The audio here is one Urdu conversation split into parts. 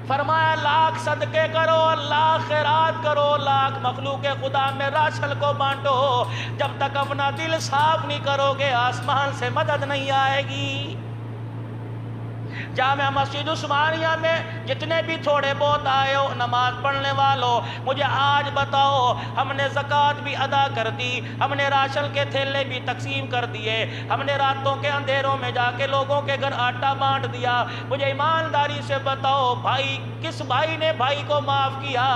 فرمایا لاکھ صدقے کرو، لاکھ خیرات کرو، لاکھ مخلوق خدا میں راشن کو بانٹو، جب تک اپنا دل صاف نہیں کرو گے آسمان سے مدد نہیں آئے گی۔ جامع مسجد عثمانیہ میں جتنے بھی تھوڑے بہت آئے ہو نماز پڑھنے والوں، مجھے آج بتاؤ، ہم نے زکوٰۃ بھی ادا کر دی، ہم نے راشن کے تھیلے بھی تقسیم کر دیے، ہم نے راتوں کے اندھیروں میں جا کے لوگوں کے گھر آٹا بانٹ دیا، مجھے ایمانداری سے بتاؤ بھائی، کس بھائی نے بھائی کو معاف کیا؟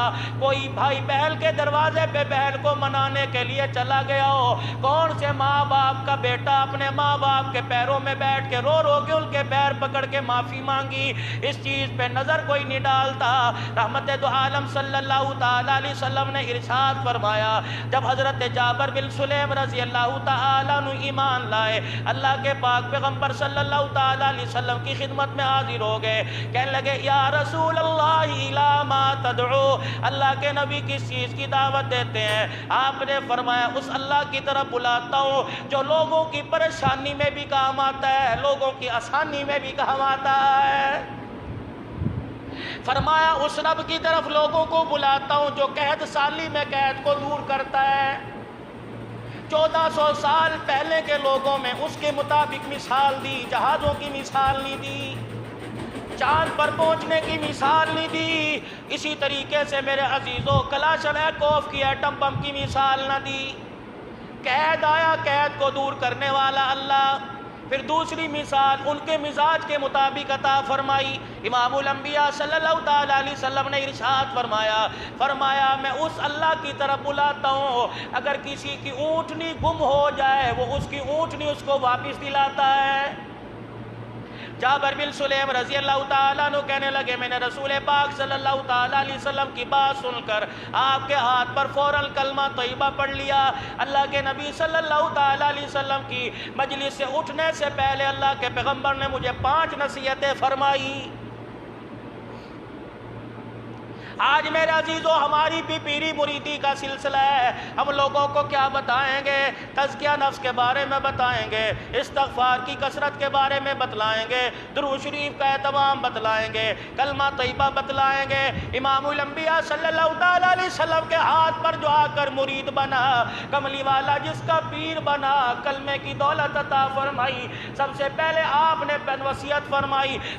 کوئی بھائی بہن کے دروازے پہ بہن کو منانے کے لیے چلا گیا ہو؟ کون سے ماں باپ کا بیٹا اپنے ماں باپ کے پیروں میں بیٹھ کے رو رو کے ان کے پیر پکڑ کے معافی مانگی؟ اس چیز پہ نظر کوئی نہیں ڈالتا۔ رحمت دو عالم صلی اللہ تعالیٰ علیہ وسلم نے ارشاد فرمایا، جب حضرت جابر بن سلیم رضی اللہ تعالیٰ عنہ ایمان لائے، اللہ کے پاک پیغمبر صلی اللہ تعالیٰ علیہ وسلم کی خدمت میں حاضر ہو گئے، کہنے لگے یا رسول اللہ الی ما تدعو، اللہ کے نبی کس چیز کی دعوت دیتے ہیں؟ آپ نے فرمایا اس اللہ کی طرف بلاتا ہوں جو لوگوں کی پریشانی میں بھی کام آتا ہے، لوگوں کی آسانی میں بھی کام آتا ہے۔ فرمایا اس رب کی طرف لوگوں کو بلاتا ہوں جو قحط سالی میں قحط کو دور کرتا ہے۔ 1400 سال پہلے کے لوگوں میں اس کے مطابق مثال دی، جہازوں کی مثال نہیں دی، چاند پر پہنچنے کی مثال نہیں دی، اسی طریقے سے میرے عزیزوں کلاشنکوف کی ایٹم بم کی مثال نہ دی۔ قید آیا، قید کو دور کرنے والا اللہ۔ پھر دوسری مثال ان کے مزاج کے مطابق عطا فرمائی۔ امام الانبیاء صلی اللہ تعالیٰ علیہ وسلم نے ارشاد فرمایا میں اس اللہ کی طرف بلاتا ہوں اگر کسی کی اونٹنی گم ہو جائے وہ اس کی اونٹنی اس کو واپس دلاتا ہے۔ جابر بن سلیم رضی اللہ تعالیٰ عنہ کہنے لگے میں نے رسول پاک صلی اللہ تعالیٰ علیہ وسلم کی بات سن کر آپ کے ہاتھ پر فوراً کلمہ طیبہ پڑھ لیا۔ اللہ کے نبی صلی اللہ تعالیٰ علیہ وسلم کی مجلس سے اٹھنے سے پہلے اللہ کے پیغمبر نے مجھے 5 نصیحتیں فرمائی۔ آج میرے عزیزوں ہماری بھی پیری مریدی کا سلسلہ ہے، ہم لوگوں کو کیا بتائیں گے؟ تزکیہ نفس کے بارے میں بتائیں گے، استغفار کی کثرت کے بارے میں بتلائیں گے، درود شریف کا اہتمام بتلائیں گے، کلمہ طیبہ بتلائیں گے۔ امام الانبیاء صلی اللہ تعالیٰ علیہ وسلم کے ہاتھ پر جو آ کر مرید بنا، کملی والا جس کا پیر بنا، کلمے کی دولت عطا فرمائی، سب سے پہلے آپ نے وصیت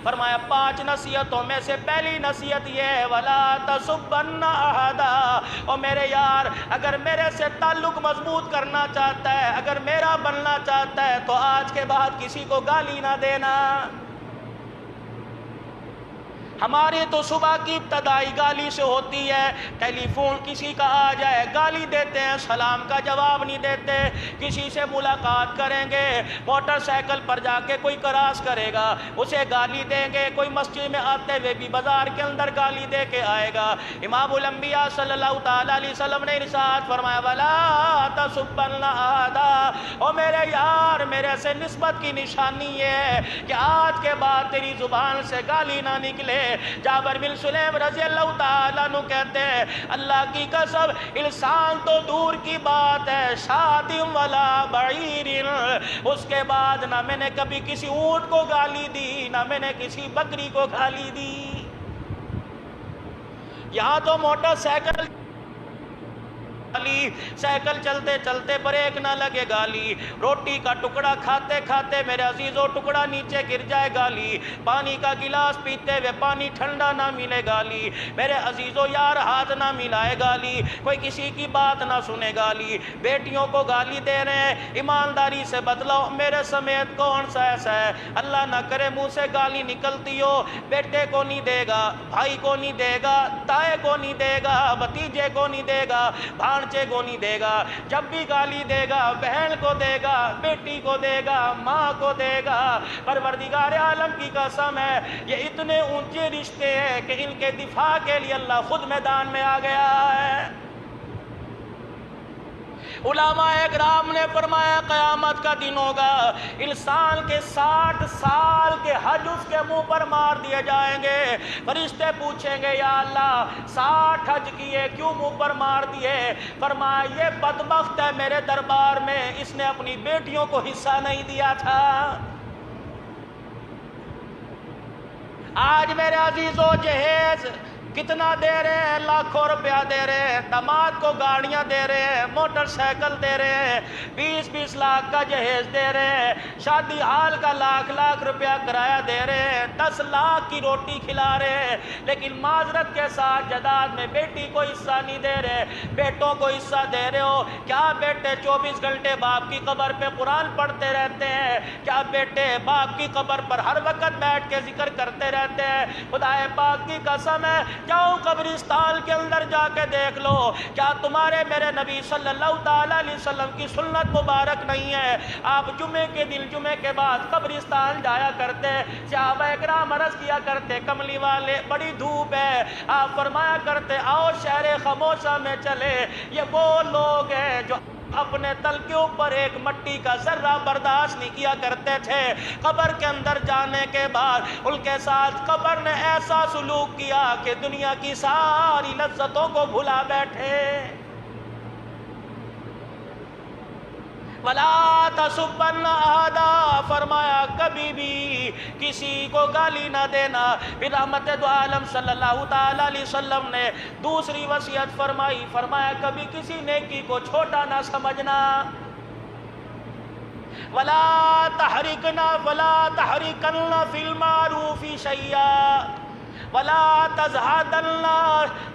فرمایا 5 نصیحتوں میں سے پہلی نصیحت یہ ہے وَلَا تَسُبَّنَّ أَحَدًا، اور میرے یار اگر میرے سے تعلق مضبوط کرنا چاہتا ہے، اگر میرا بننا چاہتا ہے تو آج کے بعد کسی کو گالی نہ دینا۔ ہماری تو صبح کی ابتدائی گالی سے ہوتی ہے، ٹیلی فون کسی کا آ جائے گالی دیتے ہیں، سلام کا جواب نہیں دیتے، کسی سے ملاقات کریں گے موٹر سائیکل پر جا کے کوئی کراس کرے گا اسے گالی دیں گے، کوئی مسجد میں آتے ہوئے بھی بازار کے اندر گالی دے کے آئے گا۔ امام الانبیاء صلی اللہ تعالیٰ علیہ وسلم نے ارشاد فرمایا وَلَا تَسُبَّنَّ أَحَدًا، اور میرے یار میرے سے نسبت کی نشانی یہ ہے کہ آج کے بعد تیری زبان سے گالی نہ نکلے۔ جابر بن سلیم رضی اللہ تعالیٰ عنہ کہتے ہیں اللہ کی قسم انسان تو دور کی بات ہے، شاتم ولا بعیر، اس کے بعد نہ میں نے کبھی کسی اونٹ کو گالی دی نہ میں نے کسی بکری کو گالی دی۔ یہاں تو موٹر سائیکل سائیکل چلتے چلتے بریک نہ لگے گالی، روٹی کا ٹکڑا کھاتے کھاتے میرے عزیزوں ٹکڑا نیچے گر جائے گالی، پانی کا گلاس پیتے ہوئے پانی ٹھنڈا نہ ملے گالی، میرے عزیزوں یار ہاتھ نہ ملائے گالی، کوئی کسی کی بات نہ سنے گالی، بیٹیوں کو گالی دے رہے ہیں، ایمانداری سے بتلاؤ میرے سمیت کون سا ایسا ہے اللہ نہ کرے منہ سے گالی نکلتی ہو، بیٹے کو نہیں دے گا، بھائی کو نہیں دے گا، تائے کو نہیں دے گا، بھتیجے کو نہیں دے گا، بھانچے کو نہیں دے گا، جب بھی گالی دے گا بہن کو دے گا، بیٹی کو دے گا، ماں کو دے گا۔ پروردگار عالم کی قسم ہے یہ اتنے اونچے رشتے ہیں کہ ان کے دفاع کے لیے اللہ خود میدان میں آ گیا ہے۔ علماء اکرام نے فرمایا قیامت کا دن ہوگا، انسان کے 60 سال کے حج اس کے منہ پر مار دیے جائیں گے، فرشتے پوچھیں گے یا اللہ 60 حج کیے کیوں منہ پر مار دیے؟ فرمایا یہ بدبخت ہے میرے دربار میں اس نے اپنی بیٹیوں کو حصہ نہیں دیا تھا۔ آج میرے عزیزو جہیز کتنا دے رہے ہیں؟ لاکھوں روپیہ دے رہے ہیں، داماد کو گاڑیاں دے رہے ہیں، موٹر سائیکل دے رہے ہیں، 20-20 لاکھ کا جہیز دے رہے ہیں، شادی ہال کا لاکھ روپیہ کرایہ دے رہے ہیں، 10 لاکھ کی روٹی کھلا رہے ہیں، لیکن معذرت کے ساتھ جائیداد میں بیٹی کو حصہ نہیں دے رہے، بیٹوں کو حصہ دے رہے ہو کیا؟ بیٹے 24 گھنٹے باپ کی قبر پہ قرآن پڑھتے رہتے ہیں؟ کیا بیٹے باپ کی قبر پر ہر وقت بیٹھ کے ذکر کرتے رہتے ہیں؟ خدا پاک کی قسم ہے، جاؤ قبرستان کے اندر جا کے دیکھ لو، کیا تمہارے میرے نبی صلی اللہ علیہ وسلم کی سنت مبارک نہیں ہے؟ آپ جمعے کے دن، جمعے کے بعد قبرستان جایا کرتے، صحابہ اکرام عرض کیا کرتے، کملی والے بڑی دھوپ ہے، آپ فرمایا کرتے آؤ شہر خاموشہ میں چلے، یہ وہ لوگ ہیں جو اپنے تل کے اوپر ایک مٹی کا ذرہ برداشت نہیں کیا کرتے تھے، قبر کے اندر جانے کے بعد ان کے ساتھ قبر نے ایسا سلوک کیا کہ دنیا کی ساری لذتوں کو بھلا بیٹھے۔ وَلَا تَسُبَّنَّ أَحَدًا، فرمایا کبھی بھی کسی کو گالی نہ دینا۔ پھر رحمت دو عالم صلی اللہ تعالیٰ علیہ وسلم نے دوسری وصیت فرمائی، فرمایا کبھی کسی نیکی کو چھوٹا نہ سمجھنا۔ وَلَا تَحْرِكَنَّ فِي الْمَعْرُوفِ شَيْئًا وَلَا تَزْهَدَنَّ،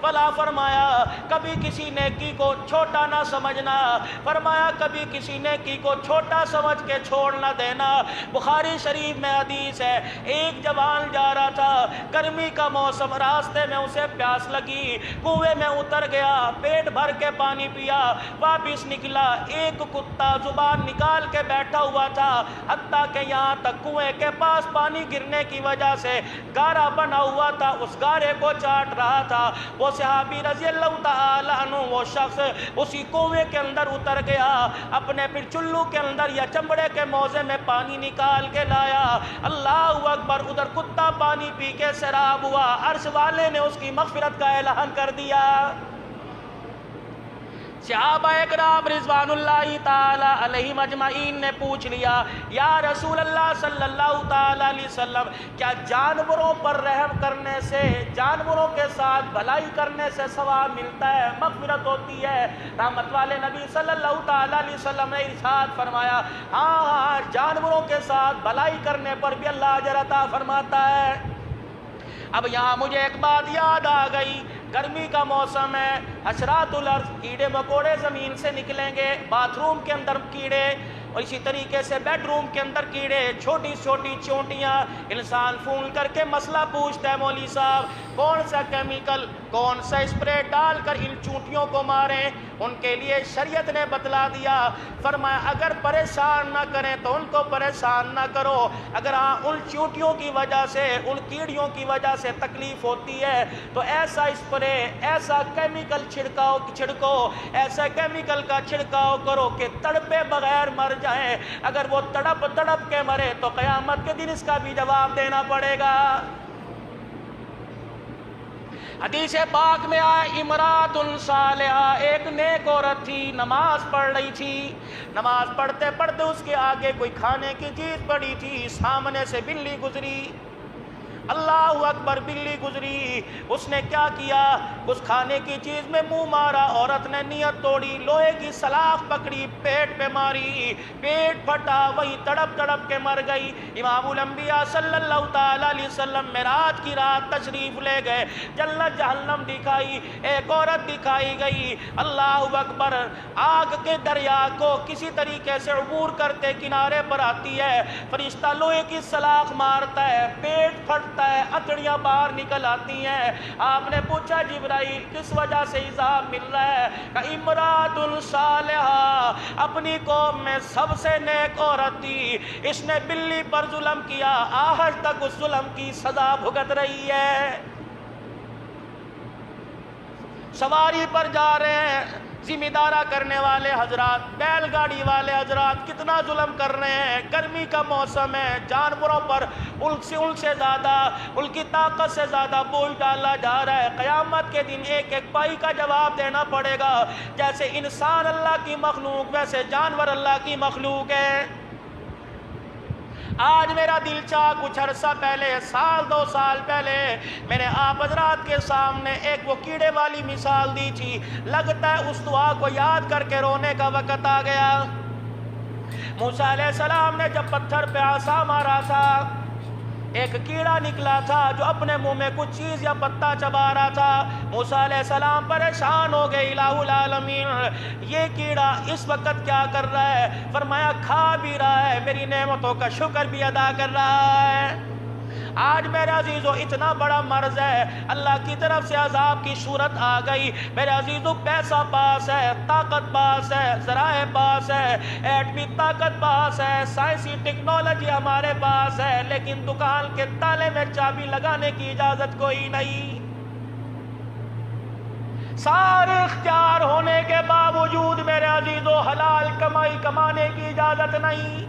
ولا فرمایا کبھی کسی نیکی کو چھوٹا نہ سمجھنا، فرمایا کبھی کسی نیکی کو چھوٹا سمجھ کے چھوڑ نہ دینا۔ بخاری شریف میں حدیث ہے، ایک جوان جا رہا تھا، گرمی کا موسم، راستے میں اسے پیاس لگی، کنویں میں اتر گیا، پیٹ بھر کے پانی پیا، واپس نکلا، ایک کتا زبان نکال کے بیٹھا ہوا تھا، حتیٰ کہ یہاں تک کنویں کے پاس پانی گرنے کی وجہ سے گارا بنا ہوا تھا، اس گارے کو چاٹ رہا تھا۔ وہ صحابی رضی اللہ تعالیٰ عنہ، وہ شخص اسی کنویں کے اندر اتر گیا، اپنے پھر چلو کے اندر یا چمڑے کے موزے میں پانی نکال کے لایا، اللہ اکبر، ادھر کتا پانی پی کے سیراب ہوا، عرش والے نے اس کی مغفرت کا اعلان کر دیا۔ صحابہ اکرام رضوان اللہ تعالی علیہم اجمعین نے پوچھ لیا، یا رسول اللہ صلی اللہ تعالی علیہ وسلم، کیا جانوروں پر رحم کرنے سے، جانوروں کے ساتھ بھلائی کرنے سے ثواب ملتا ہے، مغفرت ہوتی ہے؟ رحمت والے نبی صلی اللہ تعالی علیہ وسلم نے ارشاد فرمایا، ہاں جانوروں کے ساتھ بھلائی کرنے پر بھی اللہ اجر عطا فرماتا ہے۔ اب یہاں مجھے ایک بات یاد آ گئی، گرمی کا موسم ہے، حشرات الارض، کیڑے مکوڑے زمین سے نکلیں گے، باتھ روم کے اندر کیڑے، اور اسی طریقے سے بیڈ روم کے اندر کیڑے، چھوٹی چھوٹی چونٹیاں۔ انسان فون کر کے مسئلہ پوچھتا ہے، مولوی صاحب کون سا کیمیکل، کون سا اسپرے ڈال کر ان چونٹیوں کو ماریں؟ ان کے لیے شریعت نے بتلا دیا، فرمایا اگر پریشان نہ کریں تو ان کو پریشان نہ کرو، اگر ان چونٹیوں کی وجہ سے، ان کیڑیوں کی وجہ سے تکلیف ہوتی ہے تو ایسا اسپرے، ایسا کیمیکل چھڑکو، ایسا کیمیکل کا چھڑکاؤ کرو کہ تڑپے بغیر مر جائیں۔ اگر وہ تڑپ تڑپ کے مرے تو قیامت کے دن اس کا بھی جواب دینا پڑے گا۔ حدیث پاک میں آئے، امرات صالحہ، ایک نیک عورت تھی، نماز پڑھ رہی تھی، نماز پڑھتے پڑھتے اس کے آگے کوئی کھانے کی چیز پڑی تھی، سامنے سے بلی گزری، اللہ اکبر، بلی گزری، اس نے کیا کیا؟ اس کھانے کی چیز میں منہ مارا، عورت نے نیت توڑی، لوہے کی سلاخ پکڑی، پیٹ پہ ماری، پیٹ پھٹا، وہی تڑپ تڑپ کے مر گئی۔ امام الانبیاء صلی اللہ تعالیٰ علیہ وسلم معراج کی رات تشریف لے گئے، جنت جہنم دکھائی، ایک عورت دکھائی گئی، اللہ اکبر، آگ کے دریا کو کسی طریقے سے عبور کرتے کنارے پر آتی ہے، فرشتہ لوہے کی سلاخ مارتا ہے، پیٹ پھٹتا ہے، اتڑیاں باہر نکل آتی ہیں۔ آپ نے پوچھا جبرائیل کس وجہ سے عذاب مل رہا ہے؟ کہ امرات صالحہ، اپنی قوم میں سب سے نیک عورت تھی، اس نے بلی پر ظلم کیا، آج تک اس ظلم کی سزا بھگت رہی ہے۔ سواری پر جا رہے ہیں، ذمہ دارہ کرنے والے حضرات، بیل گاڑی والے حضرات کتنا ظلم کر رہے ہیں، گرمی کا موسم ہے، جانوروں پر ان سے زیادہ، ان کی طاقت سے زیادہ بوجھ ڈالا جا رہا ہے۔ قیامت کے دن ایک ایک پائی کا جواب دینا پڑے گا۔ جیسے انسان اللہ کی مخلوق، ویسے جانور اللہ کی مخلوق ہے۔ آج میرا دل چاہ کچھ عرصہ پہلے، سال 2 سال پہلے میں نے آپ حضرات کے سامنے ایک وہ کیڑے والی مثال دی تھی، لگتا ہے اس دعا کو یاد کر کے رونے کا وقت آ گیا۔ موسیٰ علیہ السلام نے جب پتھر پہ عصا مارا تھا، ایک کیڑا نکلا تھا جو اپنے منہ میں کچھ چیز یا پتا چبا رہا تھا۔ موسیٰ علیہ السلام پریشان ہو گئے، الہ العالمین یہ کیڑا اس وقت کیا کر رہا ہے؟ فرمایا کھا بھی رہا ہے، میری نعمتوں کا شکر بھی ادا کر رہا ہے۔ آج میرے عزیزو اتنا بڑا مرض ہے، اللہ کی طرف سے عذاب کی صورت آ گئی۔ میرے عزیزو پیسہ پاس ہے، طاقت پاس ہے، ذرائع پاس ہے، ایٹمی طاقت پاس ہے، سائنسی ٹیکنالوجی ہمارے پاس ہے، لیکن دکان کے تالے میں چابی لگانے کی اجازت کوئی نہیں۔ سارے اختیار ہونے کے باوجود میرے عزیزو حلال کمائی کمانے کی اجازت نہیں۔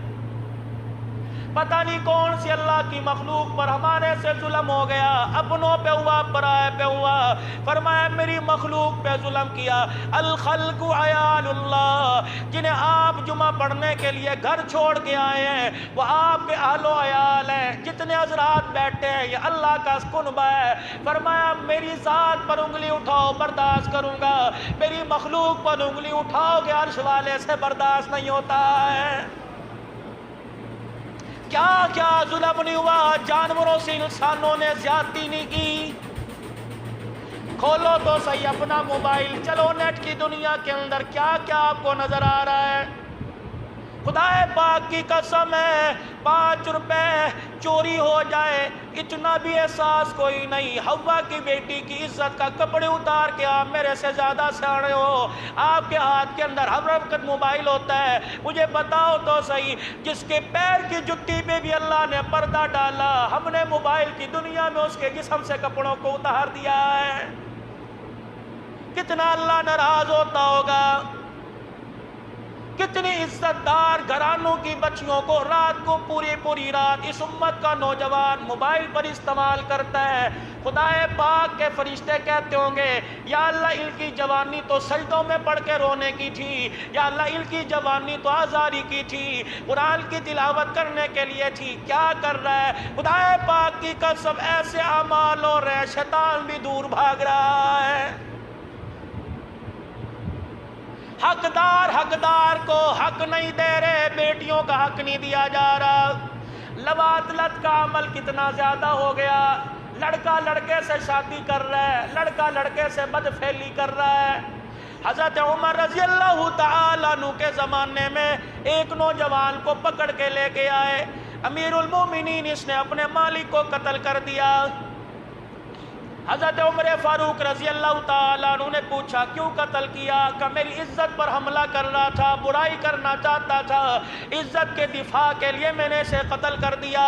پتہ نہیں کون سی اللہ کی مخلوق پر ہمارے سے ظلم ہو گیا، اپنوں پہ ہوا، پرائے پہ ہوا۔ فرمایا میری مخلوق پہ ظلم کیا۔ الخلق عیال اللہ، جنہیں آپ جمعہ پڑھنے کے لیے گھر چھوڑ کے آئے ہیں وہ آپ کے اہل و عیال ہیں، جتنے حضرات بیٹھے ہیں یہ اللہ کا کنبہ ہے۔ فرمایا میری ذات پر انگلی اٹھاؤ برداشت کروں گا، میری مخلوق پر انگلی اٹھاؤ گے عرش والے سے برداشت نہیں ہوتا ہے۔ کیا کیا ظلم نہیں ہوا، جانوروں سے انسانوں نے زیادتی نہیں کی۔ کھولو تو صحیح اپنا موبائل، چلو نیٹ کی دنیا کے اندر کیا کیا آپ کو نظر آ رہا ہے۔ خدا پاک کی قسم ہے 5 روپے چوری ہو جائے اتنا بھی احساس کوئی نہیں۔ حوا کی بیٹی کی عزت کا کپڑے اتار کے آپ میرے سے زیادہ سیانے ہو، آپ کے ہاتھ کے اندر ہر وقت موبائل ہوتا ہے۔ مجھے بتاؤ تو صحیح، جس کے پیر کی جُتی پہ بھی اللہ نے پردہ ڈالا، ہم نے موبائل کی دنیا میں اس کے جسم سے کپڑوں کو اتار دیا ہے۔ کتنا اللہ ناراض ہوتا ہوگا۔ کتنی عزت دار گھرانوں کی بچیوں کو رات کو پوری رات اس امت کا نوجوان موبائل پر استعمال کرتا ہے۔ خدا پاک کے فرشتے کہتے ہوں گے یا اللہ ان کی جوانی تو سجدوں میں پڑھ کے رونے کی تھی، یا اللہ ان کی جوانی تو آزاری کی تھی، قرآن کی تلاوت کرنے کے لیے تھی، کیا کر رہا ہے؟ خدا پاک کی قسم ایسے اعمال ہو رہے ہیں شیطان بھی دور بھاگ رہا ہے۔ حقدار کو حق نہیں دے رہے، بیٹیوں کا حق نہیں دیا جا رہا۔ لواطلت کا عمل کتنا زیادہ ہو گیا، لڑکا لڑکے سے شادی کر رہا ہے، لڑکا لڑکے سے بدفعلی کر رہا ہے۔ حضرت عمر رضی اللہ تعالیٰ عنہ کے زمانے میں ایک نوجوان کو پکڑ کے لے کے آئے، امیر المومنین اس نے اپنے مالک کو قتل کر دیا۔ حضرت عمر فاروق رضی اللہ تعالیٰ عنہ نے پوچھا کیوں قتل کیا؟ کہ میری عزت پر حملہ کر رہا تھا، برائی کرنا چاہتا تھا، عزت کے دفاع کے لیے میں نے اسے قتل کر دیا۔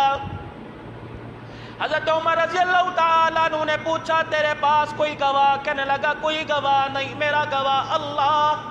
حضرت عمر رضی اللہ تعالیٰ عنہ نے پوچھا تیرے پاس کوئی گواہ؟ کہنے لگا کوئی گواہ نہیں، میرا گواہ اللہ۔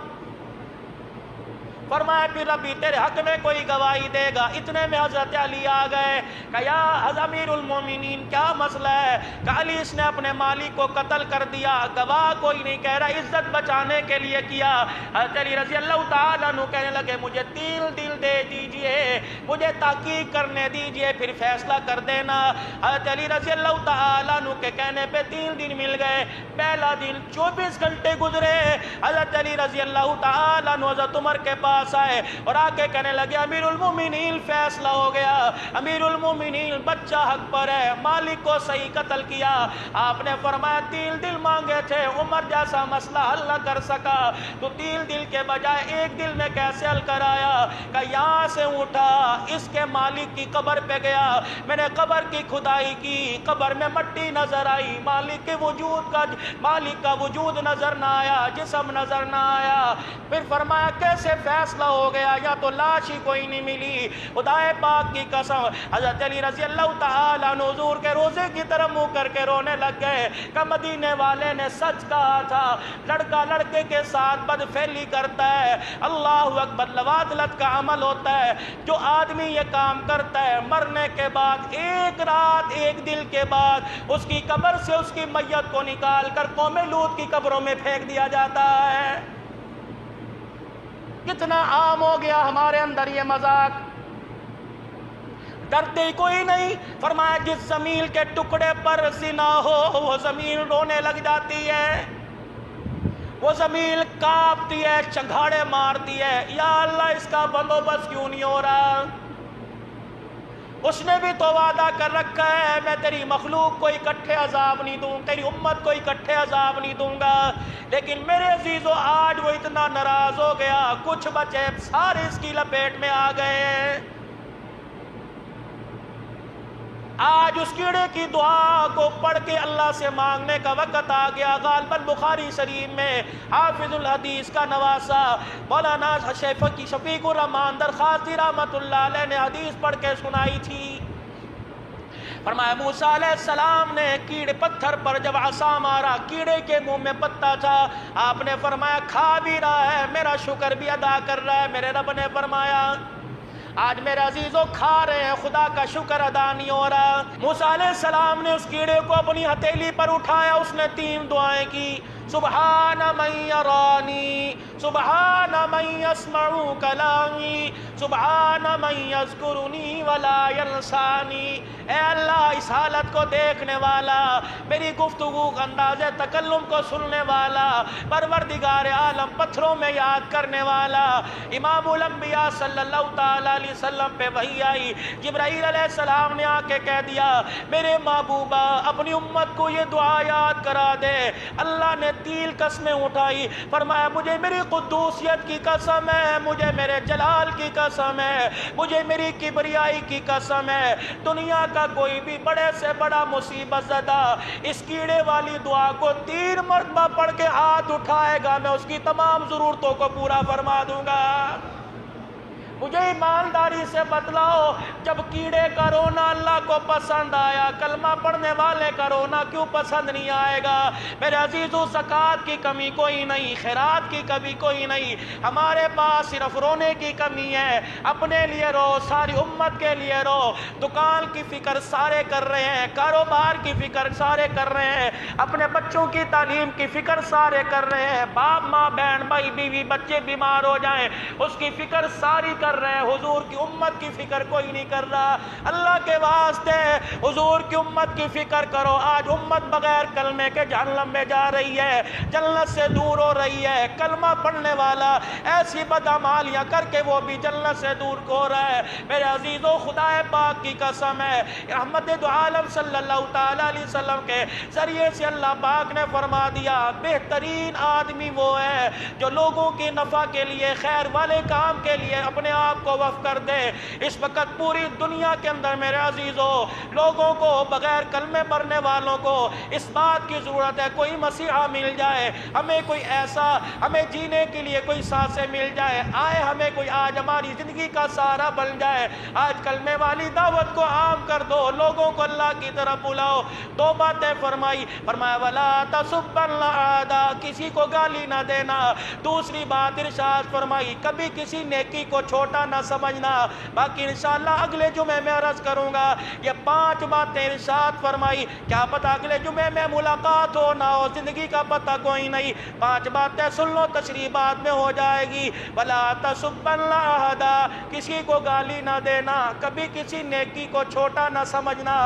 فرمایا پھر ربی تیرے حق میں کوئی گواہی دے گا؟ اتنے میں حضرت علی آ گئے کہ یا امیر المومنین کیا مسئلہ ہے؟ کہ علی اس نے اپنے مالک کو قتل کر دیا، گواہ کوئی نہیں کہہ رہا، عزت بچانے کے لیے کیا۔ حضرت علی رضی اللہ تعالیٰ عنہ کہنے لگے مجھے 3 دن دے دیجئے، مجھے تحقیق کرنے دیجئے پھر فیصلہ کر دینا۔ حضرت علی رضی اللہ تعالیٰ عنہ کے کہنے پہ 3 دن مل گئے۔ پہلا دن 24 گھنٹے گزرے، حضرت علی رضی اللہ تعالیٰ عنہ حضرت عمر کے پاس آئے اور آ کے کہنے لگے امیر المومنین فیصلہ ہو گیا، امیر المومنین بچہ حق پر ہے، مالک کو صحیح قتل کیا۔ آپ نے فرمایا 3 دل مانگے تھے، عمر جیسا مسئلہ حل نہ کر سکا تو 3 دل کے بجائے 1 دل میں کیسے حل کر آیا؟ کہ یہاں سے اٹھا، اس کے مالک کی قبر پہ گیا، میں نے قبر کی کھدائی کی، قبر میں مٹی نظر آئی، مالک کا وجود نظر نہ آیا، جسم نظر نہ آیا۔ پھر فرمایا کیسے فیصلہ ہو گیا؟ یا تو لاش ہی کوئی نہیں ملی۔ خدا پاک کی قسم حضرت علی رضی اللہ تعالیٰ عنہ حضور کے روزے کی طرف منہ کر کے رونے لگ گئے کہ مدینے والے نے سچ کہا تھا، لڑکا لڑکے کے ساتھ بدفعلی کرتا ہے، اللہ اکبر، لواطلت کا عمل ہوتا ہے۔ جو آدمی یہ کام کرتا ہے مرنے کے بعد 1 رات 1 دل کے بعد اس کی قبر سے اس کی میت کو نکال کر قوم لوط کی قبروں میں پھینک دیا جاتا ہے۔ کتنا عام ہو گیا ہمارے اندر یہ مذاق۔ ڈرتے ہی کوئی نہیں۔ فرمایا جس زمین کے ٹکڑے پر زنا ہو وہ زمین رونے لگ جاتی ہے، وہ زمین کانپتی ہے، چنگھاڑے مارتی ہے، یا اللہ اس کا بندوبست کیوں نہیں ہو رہا؟ اس نے بھی تو وعدہ کر رکھا ہے میں تیری مخلوق کو اکٹھے عذاب نہیں دوں، تیری امت کو اکٹھے عذاب نہیں دوں گا، لیکن میرے عزیزو آج وہ اتنا ناراض ہو گیا، کچھ بچے سارے اس کی لپیٹ میں آ گئے ہیں۔ آج اس کیڑے کی دعا کو پڑھ کے اللہ سے مانگنے کا وقت آ گیا۔ غالباً بخاری شریف میں حافظ الحدیث کا نواسہ مولانا شفیق الرحمان درخواسی رحمت اللہ علیہ نے حدیث پڑھ کے سنائی تھی۔ فرمایا موسیٰ علیہ السلام نے کیڑے پتھر پر جب عصا مارا، کیڑے کے منہ میں پتا تھا، آپ نے فرمایا کھا بھی رہا ہے، میرا شکر بھی ادا کر رہا ہے۔ میرے رب نے فرمایا آج میرے عزیزوں کھا رہے ہیں، خدا کا شکر ادا نہیں ہو رہا۔ موسیٰ علیہ السلام نے اس کیڑے کو اپنی ہتھیلی پر اٹھایا، اس نے 3 دعائیں کی، سبحان من یرانی، سبحان من یسمع کلامی، سبحان من یذکرنی ولا ینسانی۔ اے اللہ اس حالت کو دیکھنے والا، میری گفتگو انداز تکلم کو سننے والا، پروردگار عالم پتھروں میں یاد کرنے والا، امام الانبیاء صلی اللہ تعالیٰ علیہ وسلم پہ وحی آئی، جبرائیل علیہ السلام نے آ کے کہہ دیا میرے محبوبہ اپنی امت کو یہ دعا یاد کرا دے۔ اللہ نے 3 قسمیں اٹھائی، فرمایا مجھے میری قدوسیت کی قسم ہے، مجھے میرے جلال کی قسم ہے، مجھے میری کبریائی کی قسم ہے، دنیا کا کوئی بھی بڑے سے بڑا مصیبت زدہ اس کیڑے والی دعا کو 3 مرتبہ پڑھ کے ہاتھ اٹھائے گا، میں اس کی تمام ضرورتوں کو پورا فرما دوں گا۔ مجھے ایمانداری سے بتلاؤ جب کیڑے کا رونا اللہ کو پسند آیا، کلمہ پڑھنے والے کا رونا کیوں پسند نہیں آئے گا؟ میرے عزیزو زکوٰۃ کی کمی کوئی نہیں، خیرات کی کمی کوئی نہیں، ہمارے پاس صرف رونے کی کمی ہے۔ اپنے لیے رو، ساری امت کے لیے رو، دکان کی فکر سارے کر رہے ہیں، کاروبار کی فکر سارے کر رہے ہیں، اپنے بچوں کی تعلیم کی فکر سارے کر رہے ہیں، باپ ماں بہن بھائی بیوی بچے بیمار ہو جائیں اس کی فکر ساری کر رہے ہیں، حضور کی امت کی فکر کوئی نہیں کر رہا۔ اللہ کے واسطے حضور کی امت کی فکر کرو۔ آج امت بغیر کلمے کے جہنم میں جا رہی ہے، جنت سے دور ہو رہی ہے۔ کلمہ پڑھنے والا ایسی بدعمالیاں کر کے وہ بھی جنت سے دور ہو رہا ہے۔ میرے عزیزو خدا پاک کی قسم ہے، رحمت دو عالم صلی اللہ تعالیٰ علیہ وسلم کے ذریعے سے اللہ پاک نے فرما دیا بہترین آدمی وہ ہے جو لوگوں کی نفع کے لیے، خیر والے کام کے لیے اپنے آپ کو وقف کر دے۔ اس وقت پوری دنیا کے اندر میرے عزیزو لوگوں کو بغیر کلمے پڑھنے والوں کو اس بات کی ضرورت ہے کوئی مسیحا مل جائے، ہمیں کوئی ایسا، ہمیں جینے کے لیے کوئی سانسیں مل جائے، آئے ہمیں کوئی آج ہماری زندگی کا سہارا بن جائے۔ آج کلمے والی دعوت کو عام کر دو، لوگوں کو اللہ کی طرف بلاؤ۔ 2 باتیں فرمائی، فرمایا وَلَا تَسُبَّنَّ أَحَدًا، کسی کو گالی نہ دینا۔ دوسری بات ارشاد فرمائی کبھی کسی نیکی کو چھوٹا نہ سمجھنا۔ باقی انشاءاللہ اگلے جمعے میں عرض کروں گا۔ یہ 5 باتیں ارشاد فرمائی، کیا پتہ اگلے جمعے میں ملاقات ہو نہ ہو، زندگی کا پتہ کوئی نہیں۔ 5 باتیں سن لو، تشریح بعد میں ہو جائے گی۔ وَلَا تَسُبَّنَّ أَحَدًا، کسی کو گالی نہ دینا، کبھی کسی نیکی کو چھوٹا نہ سمجھنا۔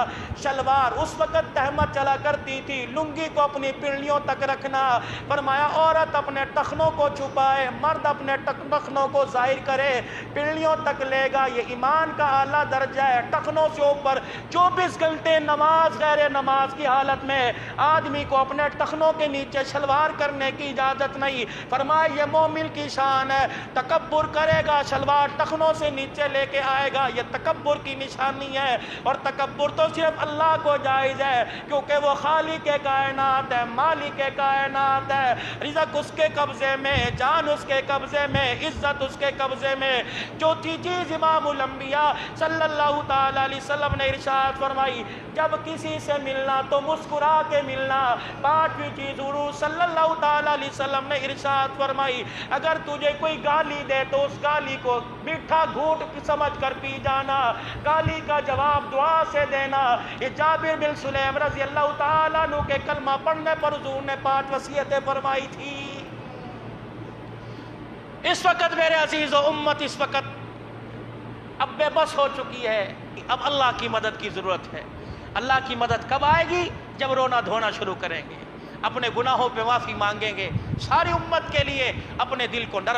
شلوار اس وقت تہمت چلا کرتی تھی، لنگی کو اپنی پنڈلیوں تک رکھنا۔ فرمایا عورت اپنے ٹخنوں کو چھپائے، مرد اپنے ٹخنوں کو ظاہر کرے، پنڈلیوں تک لے گا۔ یہ ایمان کا اعلیٰ درجہ ہے۔ ٹخنوں سے اوپر 24 گھنٹے نماز، غیر نماز کی حالت میں آدمی کو اپنے ٹخنوں کے نیچے شلوار کرنے کی اجازت نہیں۔ فرمایا یہ مومن کی شان ہے، تکبر کرے گا شلوار ٹخنوں سے نیچے لے کے آئے گا، یہ تکبر کی نشانی ہے۔ اور تکبر تو صرف اللہ کو جائز ہے کیونکہ وہ خالق کائنات ہے، مالک کائنات ہے، رزق اس کے قبضے میں، جان اس کے قبضے میں، عزت اس کے قبضے میں۔ چوتھی چیز امام الانبیاء صلی اللہ تعالیٰ علیہ وسلم نے ارشاد فرمائی جب کسی سے ملنا تو مسکرا کے ملنا۔ 5ویں چیز حضور صلی اللہ تعالیٰ علیہ وسلم نے ارشاد فرمائی اگر تجھے کوئی گالی دے تو اس گالی کو میٹھا گھونٹ سمجھ کر پی جانا، گالی کا جواب دعا سے دینا۔ یہ جابر بن سلیم رضی اللہ تعالیٰ عنہ کے کلمہ پڑھنے پر حضور نے 5 وصیتیں فرمائی تھی۔ اس وقت میرے عزیز و امت، اس وقت اب بے بس ہو چکی ہے، اب اللہ کی مدد کی ضرورت ہے۔ اللہ کی مدد کب آئے گی؟ جب رونا دھونا شروع کریں گے، اپنے گناہوں پہ معافی مانگیں گے، ساری امت کے لیے اپنے دل کو نرم